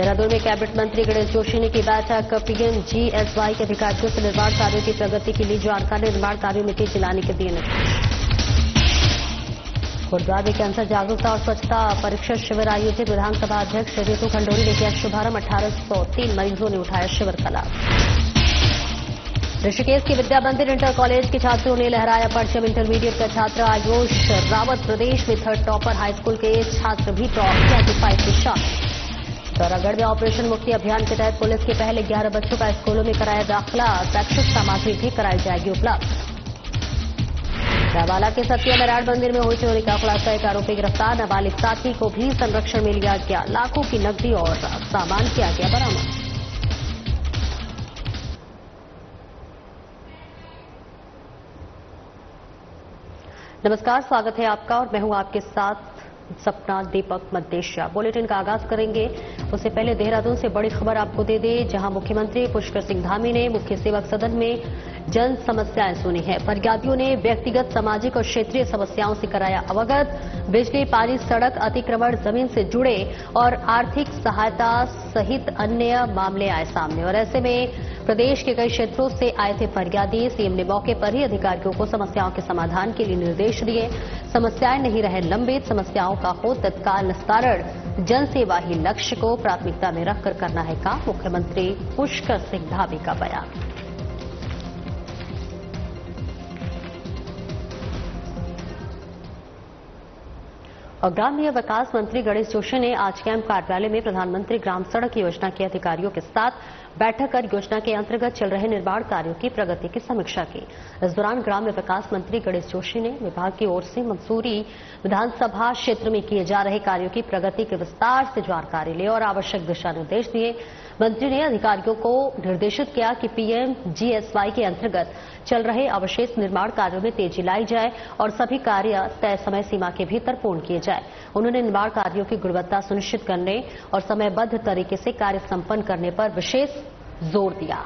देहरादून में कैबिनेट मंत्री गणेश जोशी ने की बैठक। पीएमजीएसवाई के अधिकारियों से निर्माण कार्यों की प्रगति के लिए जानकारी, निर्माण कार्यों में तेजी लाने के दिए निर्देश। कोटद्वार में कैंसर जागरूकता और स्वच्छता परीक्षण शिविर आयोजित। विधानसभा अध्यक्ष रितु खंडोरी ने किया शुभारंभ। 1803 मरीजों ने उठाया शिविर का लाभ। ऋषिकेश की विद्या मंदिर इंटर कॉलेज के छात्रों ने लहराया परचम। इंटरमीडिएट का छात्र आयुष रावत प्रदेश में थर्ड टॉपर। हाईस्कूल के छात्र भी टॉप किया कि 5 में शामिल। दौरागढ़ में ऑपरेशन मुक्ति अभियान के तहत पुलिस के पहले 11 बच्चों का स्कूलों में कराया दाखिला। शैक्षिक सामग्री भी कराई जाएगी उपलब्ध। रावाला के सत्यनारायण मंदिर में हुई चोरी का खुलासा। एक आरोपी गिरफ्तार। नाबालिग साथी को भी संरक्षण में लिया गया। लाखों की नकदी और सामान किया गया बरामद। नमस्कार, स्वागत है आपका और मैं हूं आपके साथ सपना दीपक मद्देशिया। बुलेटिन का आगाज करेंगे उससे पहले देहरादून से बड़ी खबर आपको दे दें, जहां मुख्यमंत्री पुष्कर सिंह धामी ने मुख्य सेवक सदन में जन समस्याएं सुनी है। फरियादियों ने व्यक्तिगत, सामाजिक और क्षेत्रीय समस्याओं से कराया अवगत। बिजली, पानी, सड़क, अतिक्रमण, जमीन से जुड़े और आर्थिक सहायता सहित अन्य मामले आए सामने और ऐसे में प्रदेश के कई क्षेत्रों से आए थे फरियादी। सीएम ने मौके पर ही अधिकारियों को समस्याओं के समाधान के लिए निर्देश दिए। समस्याएं नहीं रहे लंबित, समस्याओं का हो तत्काल निस्तारण। जन सेवा ही लक्ष्य को प्राथमिकता में रखकर करना है काम। मुख्यमंत्री पुष्कर सिंह धामी का बयान। और ग्रामीण विकास मंत्री गणेश जोशी ने आज कैंप कार्यालय में प्रधानमंत्री ग्राम सड़क योजना के अधिकारियों के साथ बैठक कर योजना के अंतर्गत चल रहे निर्माण कार्यों की प्रगति की समीक्षा की। इस दौरान ग्राम्य विकास मंत्री गणेश जोशी ने विभाग की ओर से मंसूरी विधानसभा क्षेत्र में किए जा रहे कार्यों की प्रगति के विस्तार से जानकारी ली और आवश्यक दिशा निर्देश दिए। मंत्री ने अधिकारियों को निर्देशित किया कि पीएमजीएसवाई के अंतर्गत चल रहे अवशेष निर्माण कार्यों में तेजी लाई जाए और सभी कार्य तय समय सीमा के भीतर पूर्ण किए जाए। उन्होंने निर्माण कार्यों की गुणवत्ता सुनिश्चित करने और समयबद्ध तरीके से कार्य संपन्न करने पर विशेष जोर दिया।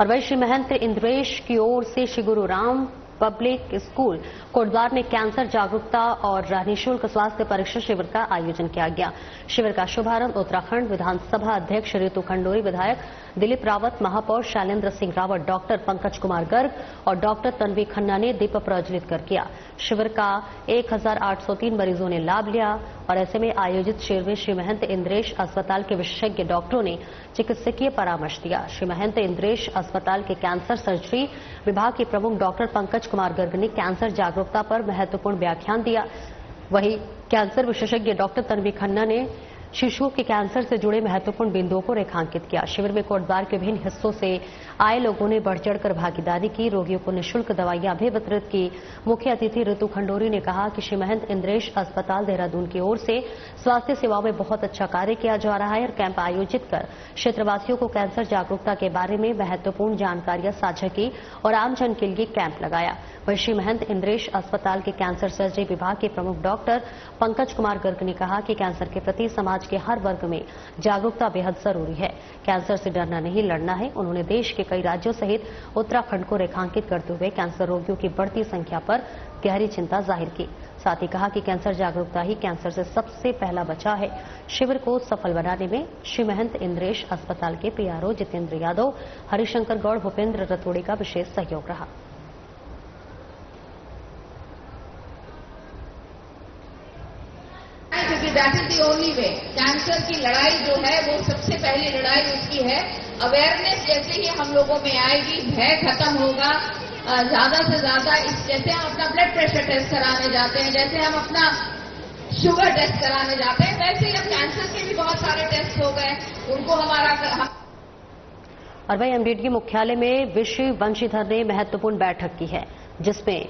और वही श्री महंत इंद्रेश की ओर से श्री गुरु राम पब्लिक स्कूल कोटद्वार में कैंसर जागरूकता और निःशुल्क स्वास्थ्य परीक्षण शिविर का आयोजन किया गया। शिविर का शुभारंभ उत्तराखंड विधानसभा अध्यक्ष रितु खंडोरी, विधायक दिलीप रावत, महापौर शैलेंद्र सिंह रावत, डॉक्टर पंकज कुमार गर्ग और डॉक्टर तन्वी खन्ना ने दीप प्रज्वलित कर किया। शिविर का 1803 मरीजों ने लाभ लिया और ऐसे में आयोजित शिविर में श्री महंत इंद्रेश अस्पताल के विशेषज्ञ डॉक्टरों ने चिकित्सकीय परामर्श दिया। श्री महंत इंद्रेश अस्पताल के कैंसर सर्जरी विभाग के प्रमुख डॉक्टर पंकज कुमार गर्ग ने कैंसर जागरूकता पर महत्वपूर्ण व्याख्यान दिया। वहीं कैंसर विशेषज्ञ डॉक्टर तन्वी खन्ना ने शिशुओं के कैंसर से जुड़े महत्वपूर्ण बिंदुओं को रेखांकित किया। शिविर में कोटद्वार के विभिन्न हिस्सों से आए लोगों ने बढ़ चढ़कर भागीदारी की। रोगियों को निःशुल्क दवाइयां भी वितरित की। मुख्य अतिथि रितु खंडोरी ने कहा कि श्री महंत इंद्रेश अस्पताल देहरादून की ओर से स्वास्थ्य सेवाओं में बहुत अच्छा कार्य किया जा रहा है और कैंप आयोजित कर क्षेत्रवासियों को कैंसर जागरूकता के बारे में महत्वपूर्ण जानकारियां साझा की और आमजन के लिए कैंप लगाया। वहीं श्री महंत इंद्रेश अस्पताल के कैंसर सर्जरी विभाग के प्रमुख डॉक्टर पंकज कुमार गर्ग ने कहा कि कैंसर के प्रति समाज के हर वर्ग में जागरूकता बेहद जरूरी है। कैंसर से डरना नहीं, लड़ना है। उन्होंने देश के कई राज्यों सहित उत्तराखंड को रेखांकित करते हुए कैंसर रोगियों की बढ़ती संख्या पर गहरी चिंता जाहिर की। साथ ही कहा कि कैंसर जागरूकता ही कैंसर से सबसे पहला बचाव है। शिविर को सफल बनाने में श्री महंत इंद्रेश अस्पताल के पीआरओ जितेंद्र यादव, हरिशंकर गौड़, भूपेंद्र रतोड़ी का विशेष सहयोग रहा। That is the only way. Cancer की लड़ाई जो है वो सबसे पहली लड़ाई उसकी है। अवेयरनेस जैसे ही हम लोगों में आएगी, भय खत्म होगा। ज्यादा से ज्यादा जैसे हम अपना ब्लड प्रेशर टेस्ट कराने जाते हैं, जैसे हम अपना शुगर टेस्ट कराने जाते हैं, वैसे ही अब कैंसर के भी बहुत सारे टेस्ट हो गए, उनको हमारा। और वही एमडीडीए मुख्यालय में विश्व वंशीधर ने महत्वपूर्ण बैठक की है, जिसमें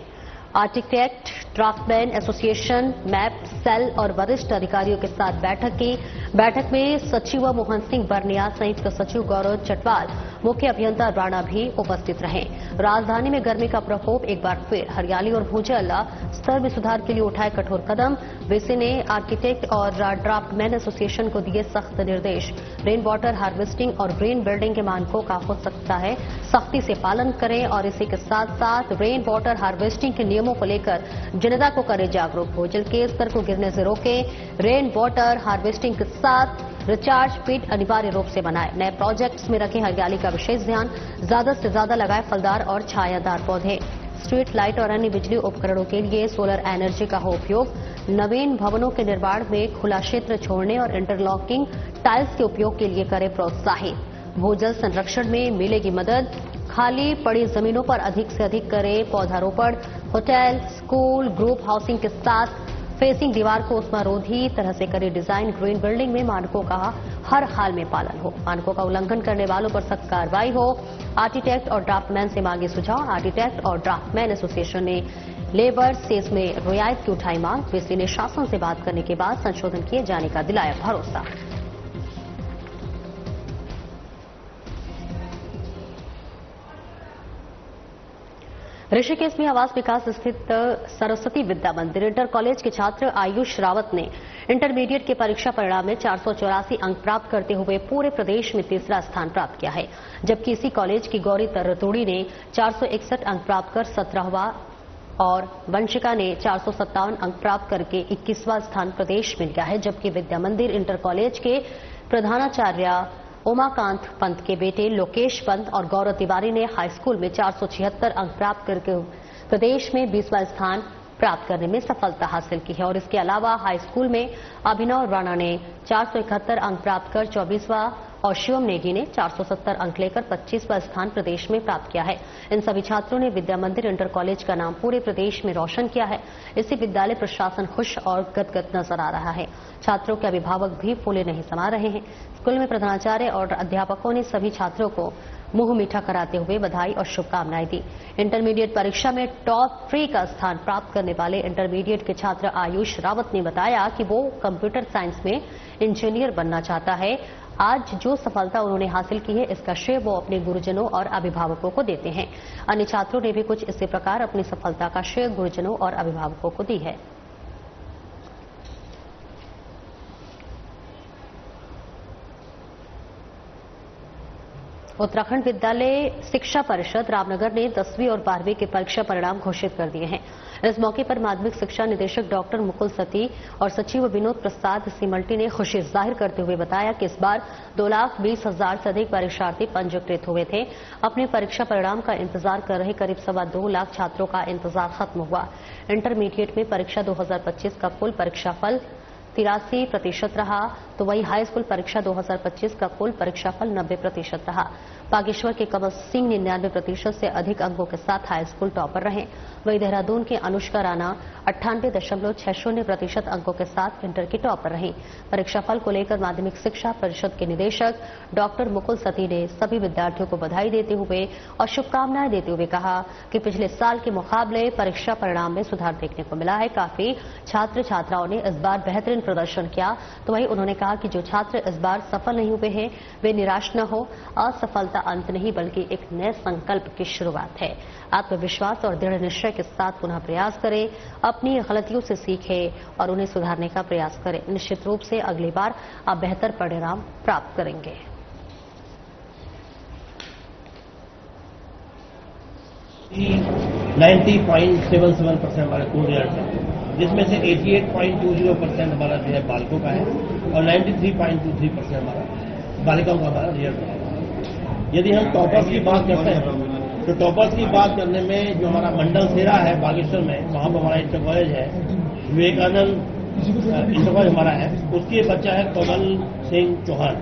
architect, draftsman association, map cell और वरिष्ठ अधिकारियों के साथ बैठक की। बैठक में सचिव मोहन सिंह बर्निया, संयुक्त सचिव गौरव चटवाल, मुख्य अभियंता राणा भी उपस्थित रहे। राजधानी में गर्मी का प्रकोप एक बार फिर। हरियाली और भूजल स्तर में सुधार के लिए उठाए कठोर कदम। वीसी ने आर्किटेक्ट और ड्राफ्टमैन एसोसिएशन को दिए सख्त निर्देश। रेन वाटर हार्वेस्टिंग और ग्रीन बिल्डिंग के मानकों का हो सकता है सख्ती से पालन करें और इसी के साथ साथ रेन वाटर हार्वेस्टिंग के नियमों को लेकर जनता को करे जागरूक। भूजल के स्तर को गिरने से रोकें। रेन वाटर हार्वेस्टिंग के साथ रिचार्ज पिट अनिवार्य रूप से बनाएं। नए प्रोजेक्ट्स में रखें हरियाली का विशेष ध्यान। ज्यादा से ज्यादा लगाएं फलदार और छायादार पौधे। स्ट्रीट लाइट और अन्य बिजली उपकरणों के लिए सोलर एनर्जी का हो उपयोग। नवीन भवनों के निर्माण में खुला क्षेत्र छोड़ने और इंटरलॉकिंग टाइल्स के उपयोग के लिए करें प्रोत्साहित। भूजल संरक्षण में मिलेगी मदद। खाली पड़ी जमीनों पर अधिक से अधिक करें पौधारोपण। होटल, स्कूल, ग्रुप हाउसिंग के साथ फेसिंग दीवार को उष्मारोधी तरह से करें डिजाइन। ग्रीन बिल्डिंग में मानकों का हर हाल में पालन हो। मानकों का उल्लंघन करने वालों पर सख्त कार्रवाई हो। आर्किटेक्ट और ड्राफ्टमैन से मांगे सुझाव। आर्किटेक्ट और ड्राफ्टमैन एसोसिएशन ने लेबर से इसमें रियायत की उठाई मांग। बीसी ने शासन से बात करने के बाद संशोधन किए जाने का दिलाया भरोसा। ऋषिकेश में आवास विकास स्थित सरस्वती विद्या मंदिर इंटर कॉलेज के छात्र आयुष रावत ने इंटरमीडिएट के परीक्षा परिणाम में 484 अंक प्राप्त करते हुए पूरे प्रदेश में तीसरा स्थान प्राप्त किया है, जबकि इसी कॉलेज की गौरी तरतोड़ी ने 461 अंक प्राप्त कर 17वां और वंशिका ने 457 अंक प्राप्त करके 21वां स्थान प्रदेश मिल गया है। जबकि विद्या मंदिर इंटर कॉलेज के प्रधानाचार्य उमाकांत पंत के बेटे लोकेश पंत और गौरव तिवारी ने हाई स्कूल में 476 अंक प्राप्त करके प्रदेश में 20वां स्थान प्राप्त करने में सफलता हासिल की है। और इसके अलावा हाई स्कूल में अभिनव राणा ने 471 अंक प्राप्त कर 24वां और शिवम नेगी ने 470 अंक लेकर 25वां स्थान प्रदेश में प्राप्त किया है। इन सभी छात्रों ने विद्या मंदिर इंटर कॉलेज का नाम पूरे प्रदेश में रोशन किया है। इससे विद्यालय प्रशासन खुश और गदगद नजर आ रहा है। छात्रों के अभिभावक भी फूले नहीं समा रहे हैं। स्कूल में प्रधानाचार्य और अध्यापकों ने सभी छात्रों को मुंह मीठा कराते हुए बधाई और शुभकामनाएं दी। इंटरमीडिएट परीक्षा में टॉप 3 का स्थान प्राप्त करने वाले इंटरमीडिएट के छात्र आयुष रावत ने बताया कि वो कंप्यूटर साइंस में इंजीनियर बनना चाहता है। आज जो सफलता उन्होंने हासिल की है, इसका श्रेय वो अपने गुरुजनों और अभिभावकों को देते हैं। अन्य छात्रों ने भी कुछ इसी प्रकार अपनी सफलता का श्रेय गुरुजनों और अभिभावकों को दी है। उत्तराखंड विद्यालय शिक्षा परिषद रामनगर ने 10वीं और 12वीं के परीक्षा परिणाम घोषित कर दिए हैं। इस मौके पर माध्यमिक शिक्षा निदेशक डॉक्टर मुकुल सती और सचिव विनोद प्रसाद सिमल्टी ने खुशी जाहिर करते हुए बताया कि इस बार 2,20,000 से अधिक परीक्षार्थी पंजीकृत हुए थे। अपने परीक्षा परिणाम का इंतजार कर रहे करीब 2.25 लाख छात्रों का इंतजार खत्म हुआ। इंटरमीडिएट में परीक्षा 2025 का कुल परीक्षाफल 83% रहा, तो वहीं हाई स्कूल परीक्षा 2025 का कुल परीक्षाफल 90% रहा। बागेश्वर के कमल सिंह 99% से अधिक अंकों के साथ हाई स्कूल टॉपर रहे। वहीं देहरादून के अनुष्का राणा 98.60% अंकों के साथ इंटर की टॉपर रही। परीक्षाफल को लेकर माध्यमिक शिक्षा परिषद के निदेशक डॉक्टर मुकुल सती ने सभी विद्यार्थियों को बधाई देते हुए और शुभकामनाएं देते हुए कहा कि पिछले साल के मुकाबले परीक्षा परिणाम में सुधार देखने को मिला है। काफी छात्र छात्राओं ने इस बार बेहतरीन प्रदर्शन किया। तो वहीं उन्होंने कहा कि जो छात्र इस बार सफल नहीं हुए हैं, वे निराश न हो। असफलता अंत नहीं बल्कि एक नए संकल्प की शुरुआत है। आत्मविश्वास और दृढ़ निश्चय के साथ पुनः प्रयास करें, अपनी गलतियों से सीखें और उन्हें सुधारने का प्रयास करें। निश्चित रूप से अगली बार आप बेहतर परिणाम प्राप्त करेंगे। $90.77% हमारे स्कूल रिजल्ट है, जिसमें से 88.20% हमारा जो है बालकों का है और 93.23% हमारा बालिकाओं का हमारा रिजल्ट है। यदि हम टॉपर्स की बात करते हैं तो टॉपर्स की बात करने में जो हमारा मंडल सेरा है बागेश्वर में, वहाँ पर हमारा इंटर कॉलेज है, विवेकानंद इंटर कॉलेज हमारा है, उसकी बच्चा है कमल सिंह चौहान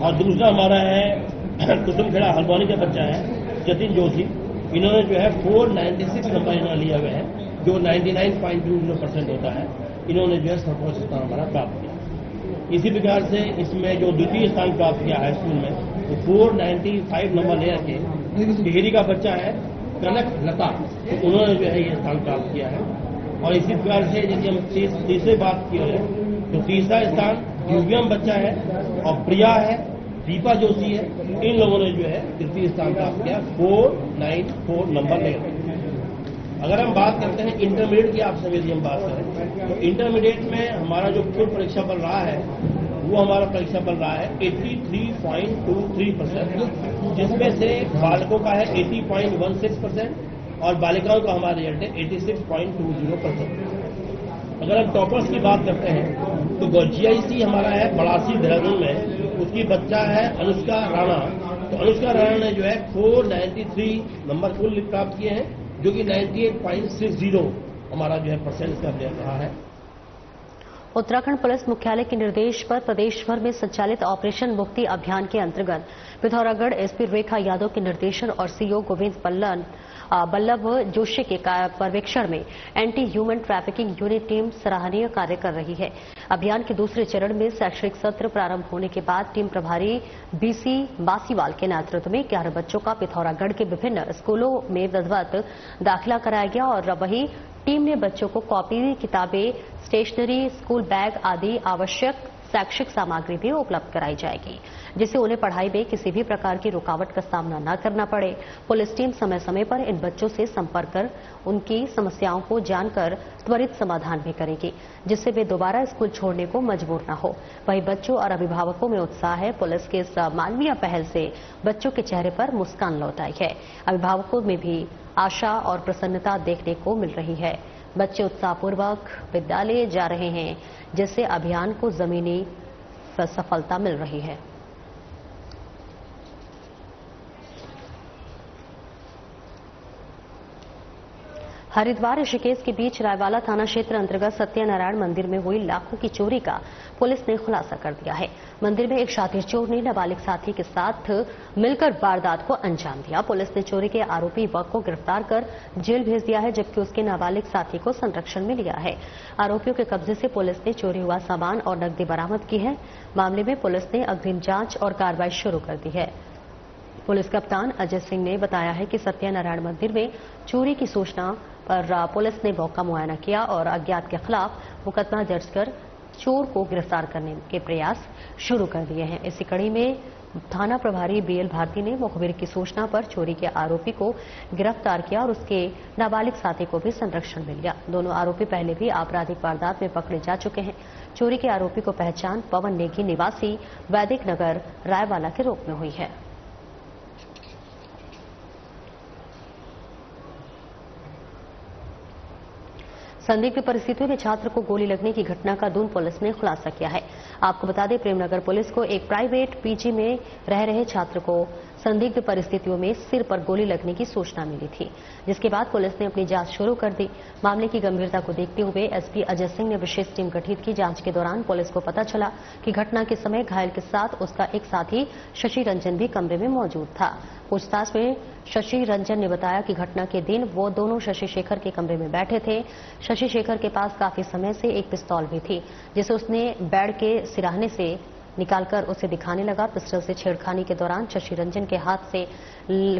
और दूसरा हमारा है कुसुमखेड़ा हल्द्वानी का बच्चा है जतिन जोशी। इन्होंने जो है 496 नंबर इन्होंने लिया हुए हैं, जो 99.20% होता है। इन्होंने जो है सर्वोच्च स्थान हमारा प्राप्त किया। इसी प्रकार से इसमें जो द्वितीय स्थान प्राप्त किया हाई स्कूल में तो 495 नंबर ले के टिहरी का बच्चा है कनक लता, तो उन्होंने जो है ये स्थान प्राप्त किया है। और इसी प्रकार से यदि हम तीसरे बात की है तो तीसरा स्थान दिव्यम बच्चा है और प्रिया है, दीपा जोशी है, इन लोगों ने जो है तृतीय स्थान प्राप्त किया 494 नंबर ले। अगर हम बात करते हैं इंटरमीडिएट की, आप सभी यदि हम बात करें तो इंटरमीडिएट में हमारा जो कुल परीक्षा बल रहा है वो हमारा परीक्षा बल रहा है 83.23%, जिसमें से बालकों का है 80.16%, और बालिकाओं का हमारा रिजल्ट है 86.20%। अगर हम टॉपर्स की बात करते हैं तो GIC हमारा है बड़ासी देहरादून में, उसकी बच्चा है अनुष्का राणा। तो अनुष्का राणा ने जो है 493 नंबर कुल प्राप्त किए हैं, जो कि 98.60 हमारा जो है परसेंट का रहा है। उत्तराखंड पुलिस मुख्यालय के निर्देश पर प्रदेश भर में संचालित ऑपरेशन मुक्ति अभियान के अंतर्गत पिथौरागढ़ एसपी रेखा यादव के निर्देशन और सीओ गोविंद बल्लभ जोशी के पर्यवेक्षण में anti human trafficking unit team सराहनीय कार्य कर रही है। अभियान के दूसरे चरण में शैक्षणिक सत्र प्रारंभ होने के बाद टीम प्रभारी BC बासीवाल के नेतृत्व में 11 बच्चों का पिथौरागढ़ के विभिन्न स्कूलों में विधिवत दाखिला कराया गया और वहीं टीम ने बच्चों को कॉपी, किताबें, स्टेशनरी, स्कूल बैग आदि आवश्यक शैक्षिक सामग्री भी उपलब्ध कराई जाएगी, जिससे उन्हें पढ़ाई में किसी भी प्रकार की रुकावट का सामना न करना पड़े। पुलिस टीम समय समय पर इन बच्चों से संपर्क कर उनकी समस्याओं को जानकर त्वरित समाधान भी करेगी, जिससे वे दोबारा स्कूल छोड़ने को मजबूर न हो। वहीं बच्चों और अभिभावकों में उत्साह है। पुलिस के इस मानवीय पहल से बच्चों के चेहरे पर मुस्कान लौट आई है। अभिभावकों में भी आशा और प्रसन्नता देखने को मिल रही है। बच्चे उत्साहपूर्वक विद्यालय जा रहे हैं, जिससे अभियान को जमीनी सफलता मिल रही है। हरिद्वार ऋषिकेश के बीच रायवाला थाना क्षेत्र अंतर्गत सत्यनारायण मंदिर में हुई लाखों की चोरी का पुलिस ने खुलासा कर दिया है। मंदिर में एक शातिर चोर ने नाबालिग साथी के साथ मिलकर वारदात को अंजाम दिया। पुलिस ने चोरी के आरोपी युवक को गिरफ्तार कर जेल भेज दिया है, जबकि उसके नाबालिग साथी को संरक्षण में लिया है। आरोपियों के कब्जे से पुलिस ने चोरी हुआ सामान और नकदी बरामद की है। मामले में पुलिस ने अग्रिम जांच और कार्रवाई शुरू कर दी है। पुलिस कप्तान अजय सिंह ने बताया है कि सत्यनारायण मंदिर में चोरी की सूचना पर पुलिस ने मौका मुआयना किया और अज्ञात के खिलाफ मुकदमा दर्ज कर चोर को गिरफ्तार करने के प्रयास शुरू कर दिए हैं। इसी कड़ी में थाना प्रभारी BL भारती ने मुखबिर की सूचना पर चोरी के आरोपी को गिरफ्तार किया और उसके नाबालिग साथी को भी संरक्षण मिल गया। दोनों आरोपी पहले भी आपराधिक वारदात में पकड़े जा चुके हैं। चोरी के आरोपी को पहचान पवन नेगी निवासी वैदिक नगर रायवाला के रूप में हुई है। संदिग्ध परिस्थितियों में छात्र को गोली लगने की घटना का दून पुलिस ने खुलासा किया है। आपको बता दें, प्रेमनगर पुलिस को एक प्राइवेट PG में रह रहे छात्र को संदिग्ध परिस्थितियों में सिर पर गोली लगने की सूचना मिली थी, जिसके बाद पुलिस ने अपनी जांच शुरू कर दी। मामले की गंभीरता को देखते हुए SP अजय सिंह ने विशेष टीम गठित की। जांच के दौरान पुलिस को पता चला कि घटना के समय घायल के साथ उसका एक साथी शशि रंजन भी कमरे में मौजूद था। पूछताछ में शशि रंजन ने बताया कि घटना के दिन वो दोनों शशि शेखर के कमरे में बैठे थे। शशि शेखर के पास काफी समय से एक पिस्तौल भी थी, जिसे उसने बेड के सिराहने से निकालकर उसे दिखाने लगा। पिस्टल से छेड़खानी के दौरान शशि रंजन के हाथ से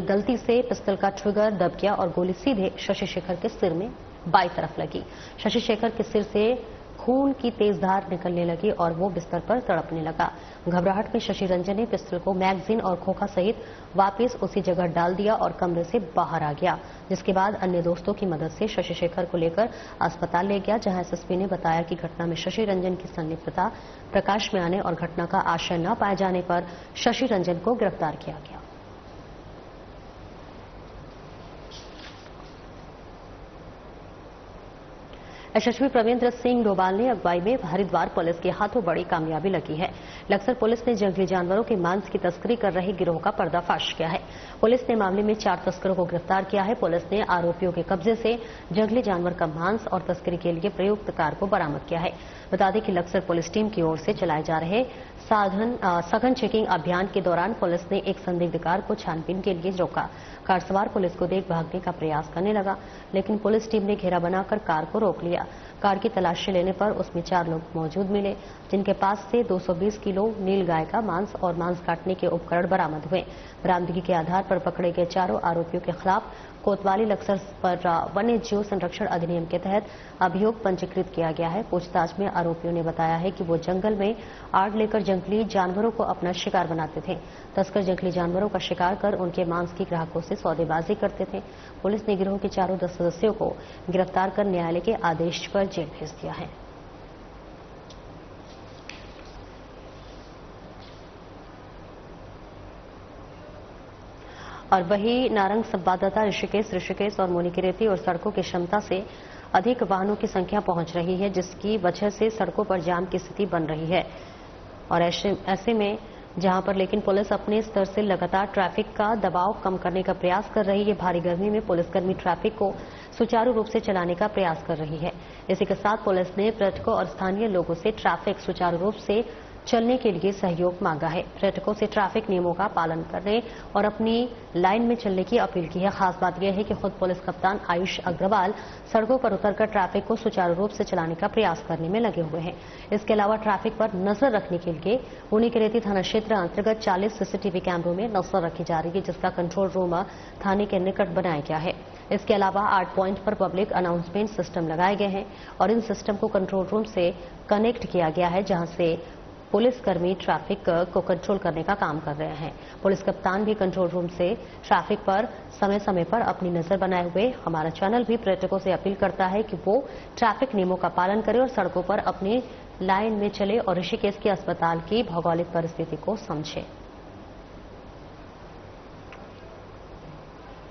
गलती से पिस्टल का ट्रिगर दब गया और गोली सीधे शशि शेखर के सिर में बाईं तरफ लगी। शशि शेखर के सिर से खून की तेज धार निकलने लगी और वो बिस्तर पर तड़पने लगा। घबराहट में शशि रंजन ने पिस्टल को मैगजीन और खोखा सहित वापस उसी जगह डाल दिया और कमरे से बाहर आ गया, जिसके बाद अन्य दोस्तों की मदद से शशि शेखर को लेकर अस्पताल ले गया, जहां SSP ने बताया कि घटना में शशि रंजन की संलिप्तता प्रकाश में आने और घटना का आशय न पाए जाने पर शशि रंजन को गिरफ्तार किया गया। SSP प्रवींद्र सिंह डोभाल ने अगुवाई में हरिद्वार पुलिस के हाथों बड़ी कामयाबी लगी है। लक्सर पुलिस ने जंगली जानवरों के मांस की तस्करी कर रहे गिरोह का पर्दाफाश किया है। पुलिस ने मामले में 4 तस्करों को गिरफ्तार किया है। पुलिस ने आरोपियों के कब्जे से जंगली जानवर का मांस और तस्करी के लिए प्रयुक्त कार को बरामद किया है। बता दें कि लक्सर पुलिस टीम की ओर से चलाए जा रहे सघन चेकिंग अभियान के दौरान पुलिस ने एक संदिग्ध कार को छानबीन के लिए रोका। कार सवार पुलिस को देख भागने का प्रयास करने लगा, लेकिन पुलिस टीम ने घेरा बनाकर कार को रोक लिया। कार की तलाशी लेने पर उसमें 4 लोग मौजूद मिले, जिनके पास से 220 किलो नील गाय का मांस और मांस काटने के उपकरण बरामद हुए। बरामदगी के आधार पर पकड़े गए चारों आरोपियों के खिलाफ कोतवाली लक्सर पर वन्य जीव संरक्षण अधिनियम के तहत अभियोग पंजीकृत किया गया है। पूछताछ में आरोपियों ने बताया है कि वो जंगल में आड़ लेकर जंगली जानवरों को अपना शिकार बनाते थे। तस्कर जंगली जानवरों का शिकार कर उनके मांस की ग्राहकों से सौदेबाजी करते थे। पुलिस ने गिरोह के चारों 10 सदस्यों को गिरफ्तार कर न्यायालय के आदेश पर जेल भेज दिया है। और वही नारंग संवाददाता ऋषिकेश और मुनिकीरेती और सड़कों की क्षमता से अधिक वाहनों की संख्या पहुंच रही है, जिसकी वजह से सड़कों पर जाम की स्थिति बन रही है। और ऐसे में जहां पर लेकिन पुलिस अपने स्तर से लगातार ट्रैफिक का दबाव कम करने का प्रयास कर रही है। भारी गर्मी में पुलिसकर्मी ट्रैफिक को सुचारू रूप से चलाने का प्रयास कर रही है। इसी के साथ पुलिस ने पर्यटकों और स्थानीय लोगों से ट्रैफिक सुचारू रूप से चलने के लिए सहयोग मांगा है। पर्यटकों से ट्रैफिक नियमों का पालन करने और अपनी लाइन में चलने की अपील की है। खास बात यह है कि खुद पुलिस कप्तान आयुष अग्रवाल सड़कों पर उतरकर ट्रैफिक को सुचारू रूप से चलाने का प्रयास करने में लगे हुए हैं। इसके अलावा ट्रैफिक पर नजर रखने के लिए मुनिकीरेती थाना क्षेत्र अंतर्गत 40 सीसीटीवी कैमरों में नजर रखी जा रही है, जिसका कंट्रोल रूम थाने के निकट बनाया गया है। इसके अलावा 8 पॉइंट पर पब्लिक अनाउंसमेंट सिस्टम लगाए गए हैं और इन सिस्टम को कंट्रोल रूम से कनेक्ट किया गया है, जहां से पुलिसकर्मी ट्रैफिक को कंट्रोल करने का काम कर रहे हैं। पुलिस कप्तान भी कंट्रोल रूम से ट्रैफिक पर समय समय पर अपनी नजर बनाए हुए हमारा चैनल भी पर्यटकों से अपील करता है कि वो ट्रैफिक नियमों का पालन करें और सड़कों पर अपनी लाइन में चले और ऋषिकेश के अस्पताल की भौगोलिक परिस्थिति को समझें।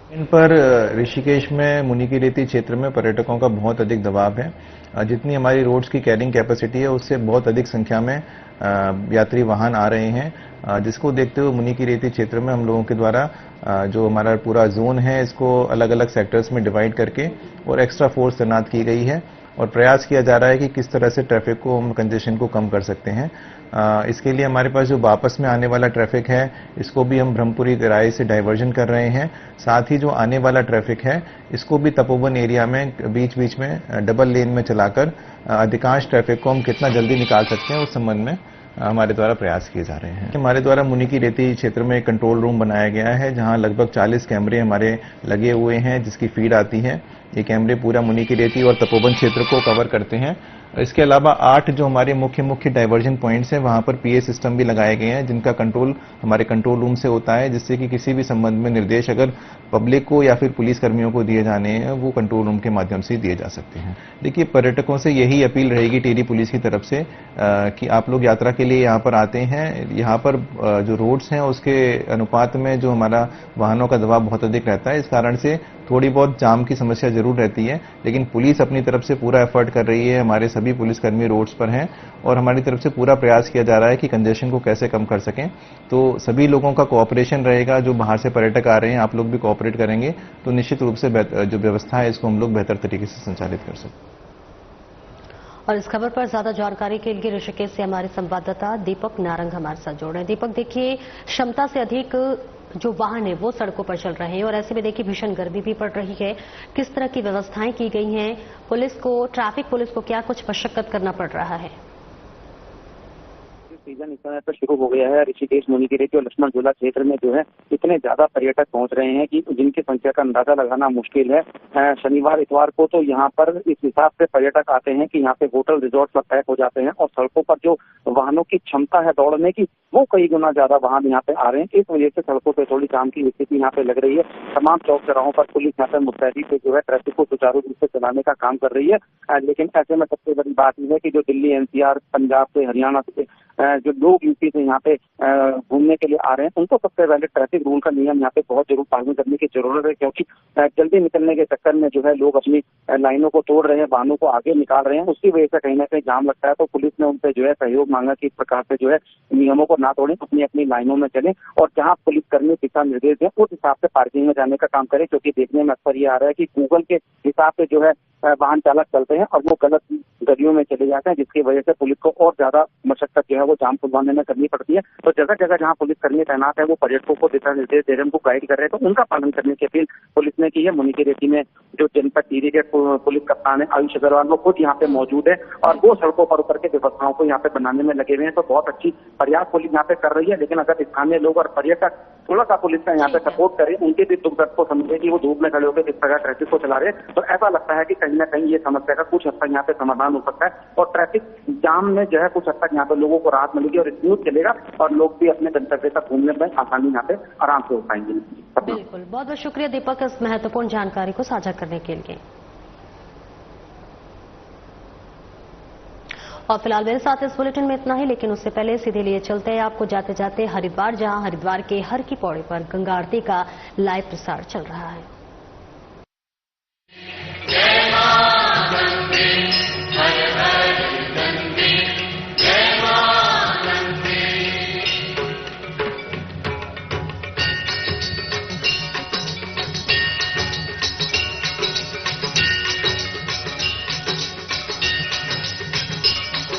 इन पर ऋषिकेश में मुनिकीरेती क्षेत्र में पर्यटकों का बहुत अधिक दबाव है। जितनी हमारी रोड्स की कैरिंग कैपेसिटी है उससे बहुत अधिक संख्या में यात्री वाहन आ रहे हैं, जिसको देखते हुए मुनिकीरेती क्षेत्र में हम लोगों के द्वारा जो हमारा पूरा जोन है इसको अलग अलग सेक्टर्स में डिवाइड करके और एक्स्ट्रा फोर्स तैनात की गई है और प्रयास किया जा रहा है कि किस तरह से ट्रैफिक को हम कंजेशन को कम कर सकते हैं। इसके लिए हमारे पास जो वापस में आने वाला ट्रैफिक है इसको भी हम ब्रह्मपुरी गराई से डाइवर्जन कर रहे हैं। साथ ही जो आने वाला ट्रैफिक है इसको भी तपोवन एरिया में बीच बीच में डबल लेन में चलाकर अधिकांश ट्रैफिक को हम कितना जल्दी निकाल सकते हैं उस संबंध में हमारे द्वारा प्रयास किए जा रहे हैं। हमारे द्वारा मुनिकीरेती क्षेत्र में एक कंट्रोल रूम बनाया गया है जहां लगभग 40 कैमरे हमारे लगे हुए हैं जिसकी फीड आती है। ये कैमरे पूरा मुनिकीरेती और तपोवन क्षेत्र को कवर करते हैं। इसके अलावा 8 जो हमारे मुख्य डाइवर्जन पॉइंट्स हैं वहां पर पीए सिस्टम भी लगाए गए हैं जिनका कंट्रोल हमारे कंट्रोल रूम से होता है, जिससे कि किसी भी संबंध में निर्देश अगर पब्लिक को या फिर पुलिस कर्मियों को दिए जाने हैं वो कंट्रोल रूम के माध्यम से दिए जा सकते हैं। देखिए, पर्यटकों से यही अपील रहेगी टिहरी पुलिस की तरफ से कि आप लोग यात्रा के लिए यहाँ पर आते हैं, यहाँ पर जो रोड्स हैं उसके अनुपात में जो हमारा वाहनों का दबाव बहुत अधिक रहता है, इस कारण से थोड़ी बहुत जाम की समस्या जरूर रहती है, लेकिन पुलिस अपनी तरफ से पूरा एफर्ट कर रही है। हमारे सभी पुलिसकर्मी रोड्स पर हैं और हमारी तरफ से पूरा प्रयास किया जा रहा है कि कंजेशन को कैसे कम कर सकें। तो सभी लोगों का कोऑपरेशन रहेगा। जो बाहर से पर्यटक आ रहे हैं, आप लोग भी कोऑपरेट करेंगे तो निश्चित रूप से जो व्यवस्था है इसको हम लोग बेहतर तरीके से संचालित कर सकते हैं। और इस खबर पर ज्यादा जानकारी के लिए ऋषिकेश से हमारे संवाददाता दीपक नारंग हमारे साथ जोड़ रहे हैं। दीपक, देखिए, क्षमता से अधिक जो वाहन है वो सड़कों पर चल रहे हैं और ऐसे में देखिए भीषण गर्मी भी पड़ रही है। किस तरह की व्यवस्थाएं की गई हैं? ट्रैफिक पुलिस को क्या कुछ मशक्कत करना पड़ रहा है? सीजन इस समय पर शुरू हो गया है। ऋषिकेश, मुनिकीरेती और लक्ष्मण झूला क्षेत्र में जो है इतने ज्यादा पर्यटक पहुंच रहे हैं कि जिनकी संख्या का अंदाजा लगाना मुश्किल है। शनिवार इतवार को तो यहाँ पर इस हिसाब से पर्यटक आते हैं कि यहाँ पे होटल रिजॉर्ट पर पैक हो जाते हैं और सड़कों पर जो वाहनों की क्षमता है दौड़ने की वो कई गुना ज्यादा वाहन यहाँ पे आ रहे हैं। इस वजह से सड़कों पर थोड़ी जाम की स्थिति यहाँ पे लग रही है। तमाम चौक चौराहों पर पुलिस यहाँ पे मुस्तैदी से जो है ट्रैफिक को सुचारू रूप से चलाने का काम कर रही है। लेकिन ऐसे में सबसे बड़ी बात यह है कि जो दिल्ली, एनसीआर, पंजाब से, हरियाणा से जो लोग यूपी से यहाँ पे घूमने के लिए आ रहे हैं उनको सबसे पहले ट्रैफिक रूल का नियम यहाँ पे बहुत जरूर पालन करने की जरूरत है, क्योंकि जल्दी निकलने के चक्कर में जो है लोग अपनी लाइनों को तोड़ रहे हैं, वाहनों को आगे निकाल रहे हैं। उसकी वजह से कहीं ना कहीं जाम लगता है। तो पुलिस ने उनसे जो है सहयोग मांगा कि इस प्रकार से जो है नियमों को ना तोड़ें, अपनी अपनी लाइनों में चलें और जहाँ पुलिसकर्मी दिशा निर्देश दें उस हिसाब से पार्किंग में जाने का काम करें। क्योंकि देखने में अक्सर ये आ रहा है कि गूगल के हिसाब से जो है वाहन चालक चलते हैं और वो गलत गलियों में चले जाते हैं, जिसकी वजह से पुलिस को और ज्यादा मशक्कत जो है वो जाम खुलवाने में करनी पड़ती है। तो जगह जगह जहाँ पुलिसकर्मी तैनात है वो पर्यटकों को दिशा निर्देश दे रहे हैं, उनको गाइड कर रहे हैं, तो उनका पालन करने की अपील पुलिस ने की है। मुनिकीरेती में जो जनपद टिहरी के पुलिस कप्तान है आयुष अग्रवाल, वो खुद यहाँ पे मौजूद है और वो सड़कों पर उतर के व्यवस्थाओं को यहाँ पे बनाने में लगे हुए हैं। तो बहुत अच्छी प्रयास पुलिस यहाँ पे कर रही है। लेकिन अगर स्थानीय लोग और पर्यटक थोड़ा सा पुलिस का यहाँ पे सपोर्ट करें, उनके भी दुख दर्द को समझे कि वो धूप में खड़े होकर किस तरह ट्रैफिक को चला रहे हैं, तो ऐसा लगता है कि कहीं ना कहीं ये समस्या का कुछ हद तक यहाँ पे समाधान हो सकता है और ट्रैफिक जाम में जो है कुछ हद तक यहाँ पे लोगों को राहत मिलेगी और स्मूथ चलेगा और लोग भी अपने गंतव्य तक घूमने में आसानी यहाँ पे आराम से हो पाएंगे। बिल्कुल, बहुत बहुत शुक्रिया दीपक इस महत्वपूर्ण जानकारी को साझा करने के लिए। और फिलहाल मेरे साथ इस बुलेटिन में इतना ही, लेकिन उससे पहले सीधे लिए चलते हैं आपको जाते जाते हरिद्वार, जहां हरिद्वार के हर की पौड़ी पर गंगा आरती का लाइव प्रसार चल रहा है।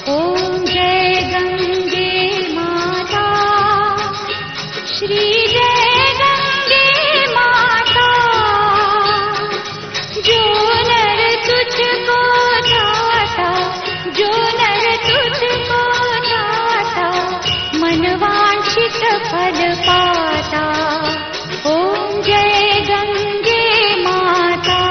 ओम जय गंगे माता, श्री जय गंगे माता, जो नर तुझको ध्याता, जो नर तुझको ध्याता, मनवांछित फल पाता। ओम जय गंगे माता।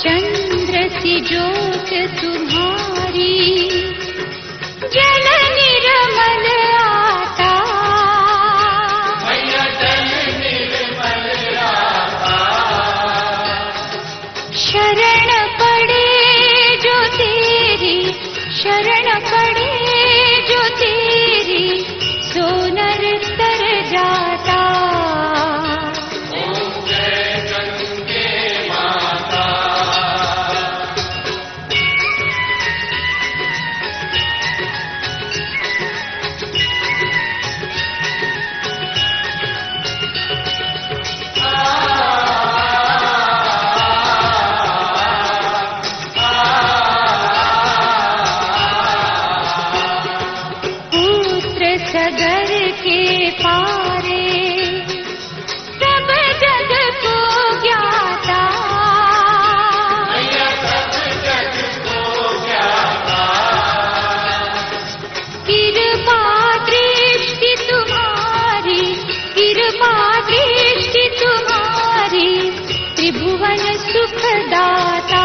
चंद्र सी ज्योत तुम्हारी, जल निर्मल आता, जल निर्मल आता, शरण पड़े जो तेरी, शरण पड़े जो तेरी, सो नर तर जाता। सगर के पारे सब जग को ज्ञाता, सब जग को ज्ञाता, कृपा दृष्टि तुम्हारी, कृपा दृष्टि तुम्हारी, त्रिभुवन सुखदाता।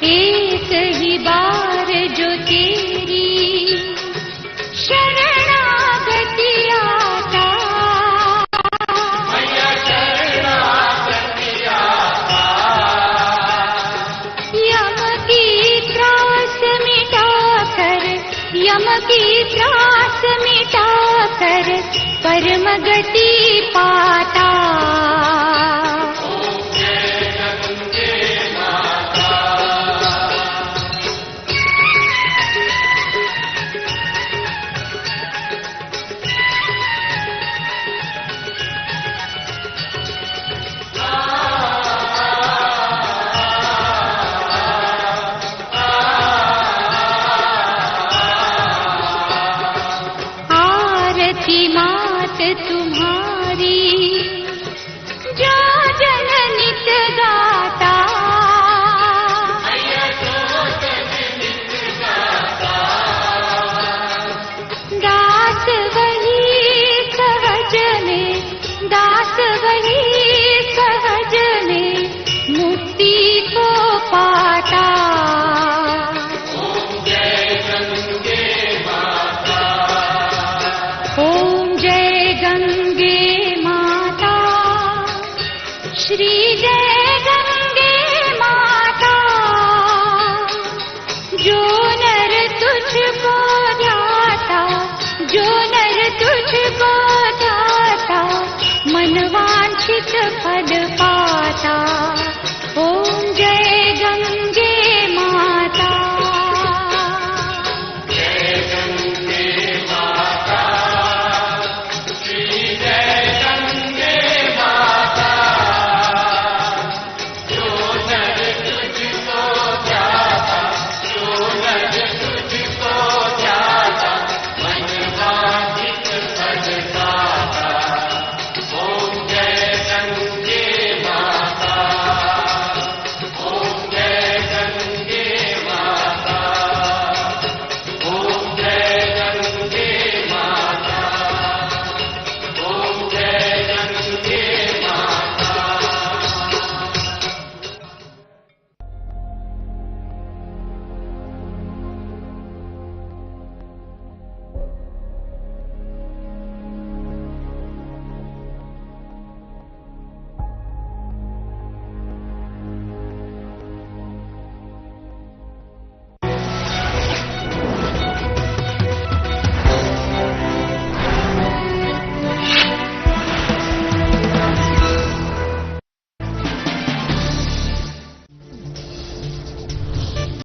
एक ही बार जो तेरी शरणागति आता, शरणागति आता, यम की त्रास मिटाकर, यम की त्रास मिटाकर, परम गति पाता। आरती मात तुम्हारी, जो जन नित गाता, दास वही सहज में, दास वही सहज में, मुक्ति को पाता। ओम जय गंगे माता, ओम जय गंगे माता, श्री जय